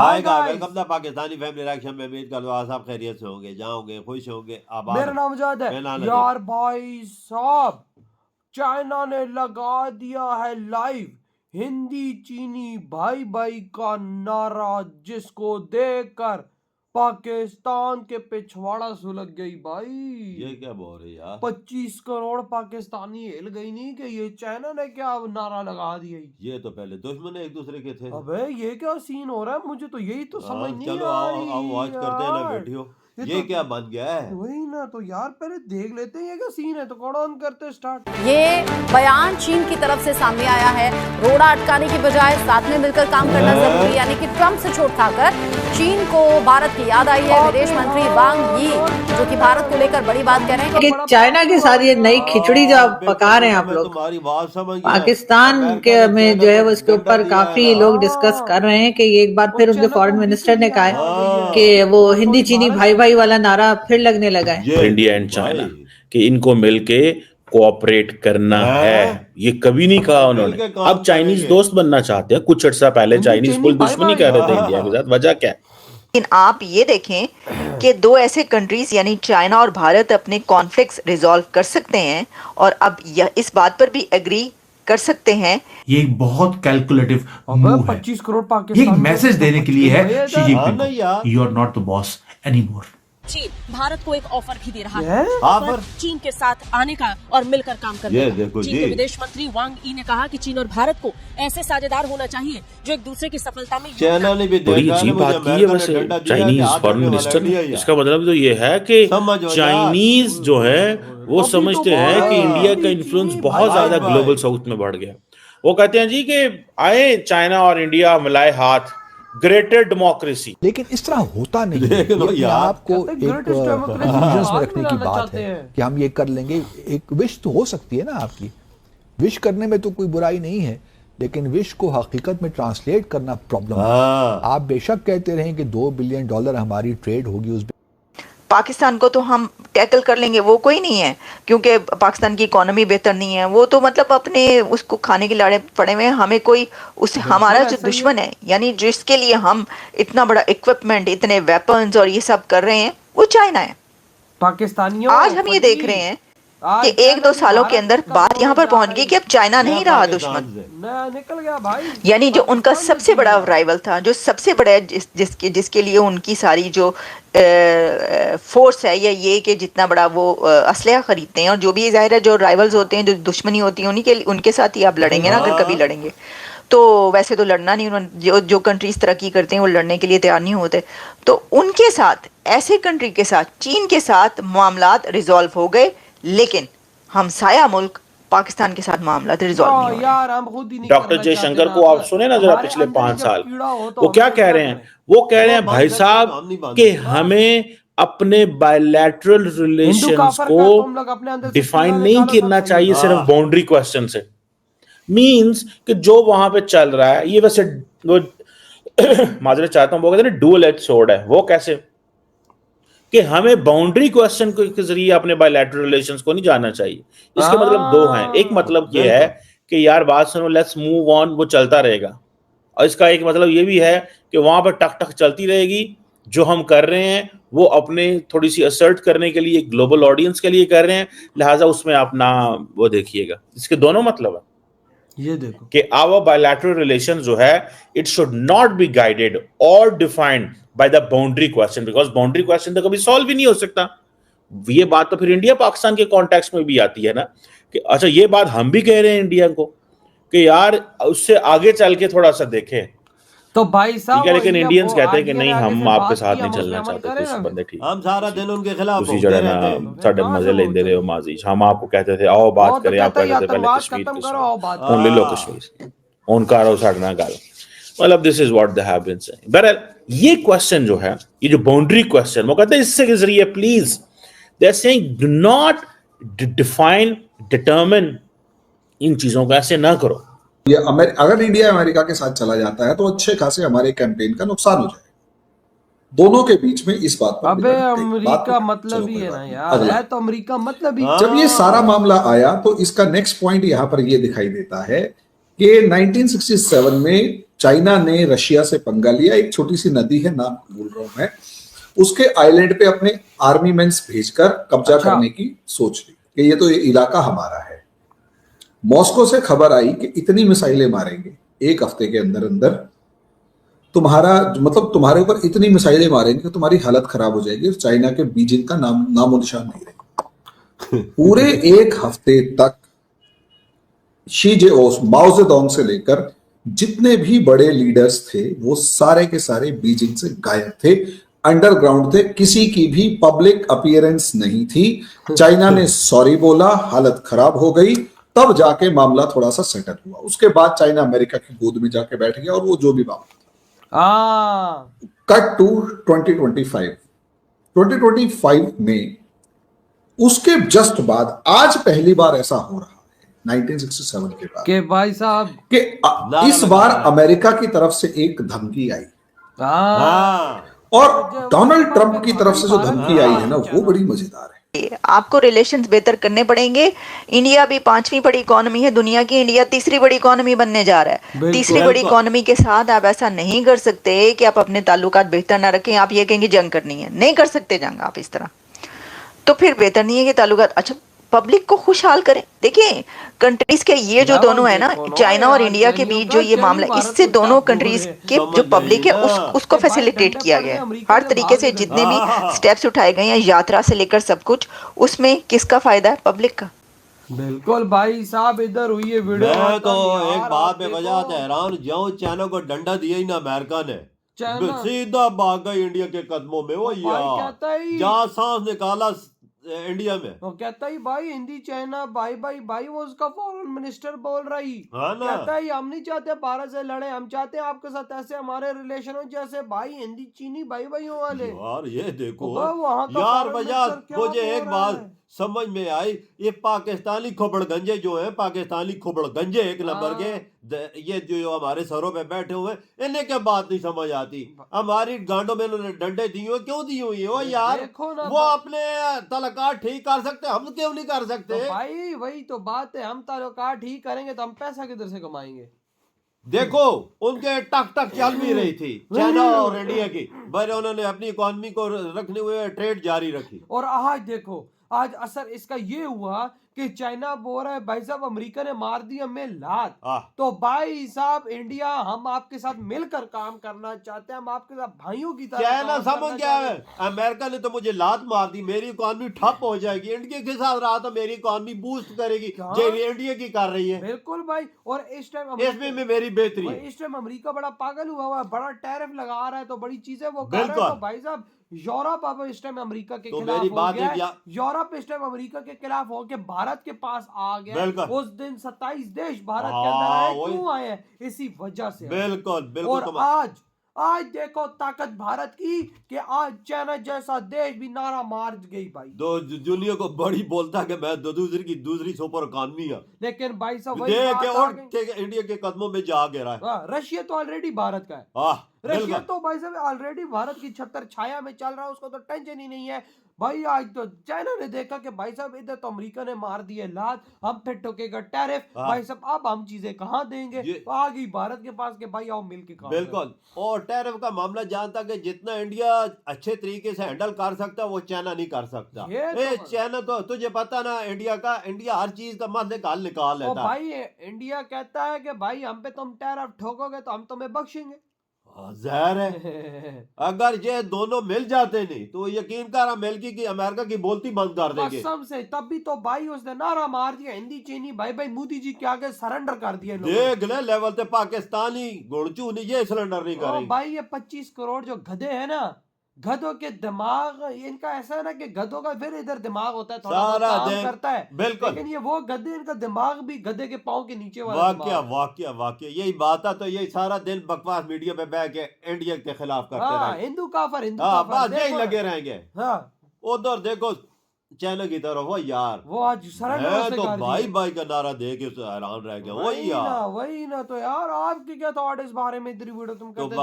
हाय आएगा। Guys, welcome the Pakistani family reaction में। उम्मीद करता हूँ आप खैरियत से होंगे, जहाँ होंगे खुश होंगे, आबाद मेरा नाम जाद है। मैं नाना यार भाई साहब, चाइना ने लगा दिया है लाइव हिंदी चीनी भाई भाई का नारा, जिसको देखकर पाकिस्तान के पिछवाड़ा सुलग गई भाई। ये क्या बोल रहे यार? 25 करोड़ पाकिस्तानी हिल गई नहीं कि ये चाइना ने क्या नारा लगा दिया। ये तो पहले दुश्मन एक दूसरे के थे। अबे ये क्या सीन हो रहा है, मुझे तो यही तो समझ नहीं चलो आ आओ रही आओ वॉच करते हैं ना यार। वीडियो। ये ये तो क्या बन गया है? वही ना, तो यार पहले देख लेते हैं ये क्या सीन है, तो कौन ऑन करते स्टार्ट। ये बयान चीन की तरफ से सामने आया है। रोड़ा अटकाने की बजाय साथ में मिलकर काम करना जरूरी, यानी कि ट्रंप से छोड़ खाकर चीन को भारत की याद आई है। विदेश मंत्री वांग यी जो कि भारत को लेकर बड़ी बात कह रहे हैं कि चाइना के साथ ये नई खिचड़ी जो आप पका रहे हैं आप लोग, तुम्हारी बात समझ गया। पाकिस्तान के में जो है उसके ऊपर काफी लोग डिस्कस कर रहे हैं कि एक बार फिर उनके फॉरेन मिनिस्टर ने कहा है कि वो हिंदी चीनी भाई भाई वाला नारा फिर लगने लगा है। इंडिया एंड चाइना कि इनको मिलके कोऑपरेट करना है, ये कभी नहीं कहा उन्होंने। अब चाइनीज दोस्त बनना चाहते हैं। कुछ अर्सा पहले चाइनीज कुल दुश्मनी कर रहे थे इंडिया के साथ, वजह क्या है? लेकिन आप ये देखें कि दो ऐसे कंट्रीज यानी चाइना और भारत अपने कॉन्फ्लिक्ट्स रिजॉल्व कर सकते हैं और अब इस बात पर भी एग्री कर सकते हैं। ये एक बहुत कैलकुलेटिव मूव है। 25 करोड़ ये पाकिस्तान एक मैसेज देने के लिए है शी जिनपिंग नहीं यार। को, you are not the boss anymore. चीन भारत को एक ऑफर भी दे रहा है? है, ऑफर चीन के साथ आने का और मिलकर काम करने ये का। देखो चीन जी। के विदेश मंत्री वांग यी ने कहा कि चीन और भारत को ऐसे साझेदार होना चाहिए जो एक दूसरे की सफलता में चाइना ने भी बड़ी देखा अजीब मुझे बात की है अमेरिका ने वैसे डंडा दिया चाइनीज कि हाथ फॉरेन रखने वाला मिनिस्टर इंडिया ने। ही है। इसका मतलब तो ये है कि समझो यार। चाइनीज जो है वो अभी समझते तो हैं कि बहुत इंडिया का चीनी इन्फ्लुएंस भाई बहुत ज्यादा भाई। ग्लोबल साउथ में बढ़ गया। वो कहते हैं जी कि आए चाइना और इंडिया मिलाए हाथ, ग्रेटर डेमोक्रेसी। लेकिन इस तरह होता नहीं है। देख लो ये यार। आपको कहते हैं एक greatest democracy illusions में हाथ रखने की मिलाना बात चाहते है हैं। कि हम ये कर लेंगे। एक विश तो हो सकती है ना आपकी, विश करने में तो कोई बुराई नहीं है, लेकिन विश को हकीकत में ट्रांसलेट करना प्रॉब्लम है। आप बेशक कहते रहें कि $2 बिलियन हमारी ट्रेड होगी उस पाकिस्तान को तो हम टैकल कर लेंगे, वो कोई नहीं है, क्योंकि पाकिस्तान की इकोनॉमी बेहतर नहीं है, वो तो मतलब अपने उसको खाने के लाड़े पड़े हुए हैं। हमें कोई उससे हमारा जो दुश्मन है यानी जिसके लिए हम इतना बड़ा इक्विपमेंट, इतने वेपन्स और ये सब कर रहे हैं, वो चाइना है। पाकिस्तानियों आज हम ये देख रहे हैं कि एक दो सालों के अंदर बात यहाँ पर पहुंच गई कि अब चाइना नहीं रहा दुश्मन, निकल गया भाई। यानी जो उनका सबसे बड़ा राइवल था, जो सबसे बड़ा जिसके लिए उनकी सारी जो फोर्स है या ये कि जितना बड़ा वो असलहा खरीदते हैं, और जो भी जाहिर है जो राइवल्स होते हैं, जो दुश्मनी होती है, उनके साथ ही आप लड़ेंगे ना, अगर कभी लड़ेंगे तो। वैसे तो लड़ना नहीं, उन्होंने जो कंट्रीज तरक्की करते हैं वो लड़ने के लिए तैयार नहीं होते। तो उनके साथ, ऐसे कंट्री के साथ, चीन के साथ मामलात रिजॉल्व हो गए, लेकिन हमसाया मुल्क पाकिस्तान के साथ मामला रिजॉल्व नहीं हुआ। यार हम खुद ही नहीं डॉक्टर करना जयशंकर चाहते को ना। आप सुने ना जरा हमारे पिछले अंदर 5 जब साल कीड़ा हो तो वो हम क्या तो कह रहे हैं? वो कह रहे हैं भाई साहब कि हमें अपने बायलैटरल रिलेशंस को डिफाइन नहीं करना चाहिए सिर्फ बाउंड्री क्वेश्चन से। मींस कि जो वहां पे चल रहा है ये वैसे वो माजरत चाहता हूं, वो कहते हैं डुअल एज सोर्ड है। वो कैसे कि हमें बाउंड्री क्वेश्चन के जरिए अपने बायलैटरल रिलेशंस को नहीं जानना चाहिए। इसके मतलब दो हैं। एक मतलब ये है कि यार बात सुनो, लेट्स मूव ऑन, वो चलता रहेगा। और इसका एक मतलब ये भी है कि वहां पर टक टक चलती रहेगी। जो हम कर रहे हैं वो अपने थोड़ी सी असर्ट करने के लिए, ग्लोबल ऑडियंस के लिए कर रहे हैं, लिहाजा उसमें अपना वो देखिएगा। इसके दोनों मतलब है। ये देखो कि आवर बायलैटरल रिलेशन जो है it should not be guided और defined by the boundary question, because boundary question तो कभी सॉल्व ही नहीं हो सकता। ये बात तो फिर इंडिया पाकिस्तान के कॉन्टेक्स्ट में भी आती है ना कि अच्छा ये बात हम भी कह रहे हैं इंडिया को कि यार उससे आगे चल के थोड़ा सा देखें। तो भाई साहब, लेकिन इंडियंस कहते हैं कि नहीं, हम आपके साथ नहीं चलना चाहते। कुछ बंदे ठीक, हम सारा दिन उनके खिलाफ उसी जगह ना साढ़े मजे लेंदे रहे हो माजी। हम आपको कहते थे आओ बात करें, आप कहते थे पहले कश्मीर की ले लो, कश्मीर उनका रहो साढ़े ना गाल। मतलब this is what they have been saying. बहरहाल ये क्वेश्चन जो है, ये जो बाउंड्री क्वेश्चन, वो कहते हैं इससे के जरिए please they are saying do not define, determine, इन चीजों को ऐसे ना करो। ये अगर इंडिया अमेरिका के साथ चला जाता है तो अच्छे खासे हमारे कैंपेन का नुकसान हो जाएगा दोनों के बीच में। इस बात पर अबे अमेरिका मतलब ही है ना यार, है तो अमेरिका मतलब ही। जब ये सारा मामला आया तो इसका नेक्स्ट पॉइंट यहाँ पर ये दिखाई देता है कि 1967 में चाइना ने रशिया से पंगा लिया, एक छोटी सी नदी है, नाम भूल रहा हूं मैं, उसके आइलैंड पे अपने आर्मी मेंस भेजकर कब्जा करने की सोच ली कि ये तो ये इलाका हमारा है। मॉस्को से खबर आई कि इतनी मिसाइलें मारेंगे एक हफ्ते के अंदर अंदर, तुम्हारे ऊपर इतनी मिसाइलें मारेंगे कि तुम्हारी हालत खराब हो जाएगी, चाइना के बीजिंग का नामो निशान नहीं रहेगा। पूरे एक हफ्ते तक माओ जेडोंग से लेकर जितने भी बड़े लीडर्स थे वो सारे के सारे बीजिंग से गायब थे, अंडरग्राउंड थे, किसी की भी पब्लिक अपीयरेंस नहीं थी। चाइना ने सॉरी बोला, हालत खराब हो गई, तब जाके मामला थोड़ा सा सेटल हुआ। उसके बाद चाइना अमेरिका की गोद में जाके बैठ गया और वो जो भी मामला कट टू 2025 में उसके जस्ट बाद आज पहली बार ऐसा हो रहा है 1967 के बाद कि भाई साहब कि इस बार अमेरिका की तरफ से एक धमकी आई और डोनाल्ड ट्रंप की तरफ से जो धमकी आई है ना वो बड़ी मजेदार है। आपको रिलेशंस बेहतर करने पड़ेंगे। इंडिया भी 5वीं बड़ी इकोनॉमी है दुनिया की, इंडिया तीसरी बड़ी इकोनॉमी बनने जा रहा है। तीसरी बड़ी इकोनॉमी के साथ आप ऐसा नहीं कर सकते कि आप अपने ताल्लुकात बेहतर ना रखें, आप ये कहेंगे जंग करनी है, नहीं कर सकते जंग आप इस तरह, तो फिर बेहतर नहीं है कि ताल्लुकात अच्छा पब्लिक को खुशहाल करें। देखिए कंट्रीज के ये जो दोनों है ना, चाइना और इंडिया के बीच जो ये मामला, इससे दोनों कंट्रीज के जो पब्लिक है उसको फैसिलिटेट किया गया है हर तरीके से। जितने भी स्टेप्स उठाए गए हैं यात्रा से लेकर सब कुछ, उसमें किसका फायदा है? पब्लिक का। बिल्कुल भाई साहब, इधर हुई है वीडियो। मैं तो एक बात में वजह हैरान, जो चाइना को डंडा दिया ही ना अमेरिका ने, सीधा भाग गई इंडिया के कदमों में। वो यार जहाँ सांस निकाला इंडिया में, वो कहता ही भाई हिंदी चाइना भाई भाई भाई, वो उसका फॉरेन मिनिस्टर बोल रही, कहता ही हम नहीं चाहते भारत से लड़े, हम चाहते हैं आपके साथ ऐसे हमारे रिलेशन हो जैसे भाई हिंदी चीनी भाई भाइयों वाले। यार ये देखो यार बजाज, मुझे एक बात समझ में आई, ये पाकिस्तानी खोपड़गंजे जो हैं, पाकिस्तानी खोपड़गंजे एक नंबर के, ये जो हमारे सरों पे बैठे हुए हैं, इन्हें क्या बात नहीं समझ आती। हमारी गांडों में इन्होंने डंडे दिए हुए, क्यों दिए हुई है? यार वो अपने तलकार ठीक कर सकते, हम क्यों नहीं कर सकते? तो भाई वही तो बात है, हम तलकार ठीक करेंगे तो हम पैसा किधर से कमाएंगे? देखो उनके टक टक चल भी रही थी चाइना और इंडिया की, पर उन्होंने अपनी इकोनॉमी को रखने हुए ट्रेड जारी रखी। और आज देखो, आज असर इसका ये हुआ कि चाइना बोल रहा है भाई साहब अमेरिका ने मार दी हमें लात, तो भाई साहब इंडिया हम आपके साथ मिलकर काम करना चाहते हैं, हम आपके साथ भाइयों की तरह। चाइना समझ क्या है, अमेरिका ने तो मुझे लात मार दी, मेरी इकोनॉमी ठप हो जाएगी, इंडिया के साथ रहा तो मेरी इकोनॉमी बूस्ट करेगी, जो इंडिया की कर रही है। बिल्कुल भाई, और इस टाइम इसमें मेरी बेहतरी है। इस टाइम अमेरिका बड़ा पागल हुआ है, बड़ा टैरिफ लगा रहा है, तो बड़ी चीजें वो कर रहा है। तो भाई साहब यूरोप अब इस टाइम अमेरिका के खिलाफ हो गया, यूरोप इस टाइम अमेरिका के खिलाफ हो के भारत के पास आ गया। उस दिन 27 देश भारत के अंदर आए, क्यों आए? इसी वजह से। बिल्कुल। और आज देखो ताकत भारत की कि आज चाइना जैसा देश भी नारा मार गई भाई। दुनिया को बड़ी बोलता है कि मैं दूसरी सुपर इकोनॉमी है, लेकिन भाई साहब इंडिया के कदमों में जा गिरा है। रशिया तो ऑलरेडी भारत का है, रशिया तो भाई साहब ऑलरेडी भारत की छत्र छाया में चल रहा है, उसको तो टेंशन ही नहीं है भाई। आज तो चाइना ने देखा कि भाई साहब इधर तो अमेरिका ने मार दिए लात, हम फिर ठोकेगा टैरिफ, भाई साहब अब हम चीजें कहाँ देंगे? तो आ गई भारत के पास के भाई आओ मिलके काम। बिल्कुल। और टैरिफ का मामला जानता कि जितना इंडिया अच्छे तरीके से हैंडल कर सकता वो चाइना नहीं कर सकता। चाइना तो तुझे पता ना, इंडिया हर चीज का मसले का हल निकाल लेता है। भाई इंडिया कहता है कि भाई हम पे तुम टैरिफ ठोकोगे तो हम तुम्हें बख्शेंगे। जहर है। अगर ये दोनों मिल जाते नहीं तो यकीन कर अमेरिका की अमेरिका की बोलती बंद कर देंगे कसम से। तब भी तो भाई उसने नारा मार दिया हिंदी चीनी भाई भाई, मोदी जी के आगे सरेंडर कर दिया। देख ले लेवल पे पाकिस्तानी गुड़चू नहीं ये सरेंडर नहीं करेंगे भाई। ये 25 करोड़ जो गधे हैं ना, गधों के दिमाग इनका ऐसा है ना कि गधों का फिर इधर दिमाग होता है, थोड़ा काम करता है। बिल्कुल। लेकिन ये वो गधे, इनका दिमाग भी गधे के पाँव के नीचे वाला। वाकया यही बात है। तो यही सारा दिन बकवास मीडिया पे बैठ के इंडिया के खिलाफ करते रहे, हिंदू काफर बस यही लगे रहेंगे। उधर देखो चाइना की तरफ वो यार, वो आज सरेंडर तो भाई का नारा दे के हैरान रह गया। वही ना। तो यार आपकी क्या थॉट इस बारे में? इधर वीडियो तुम करते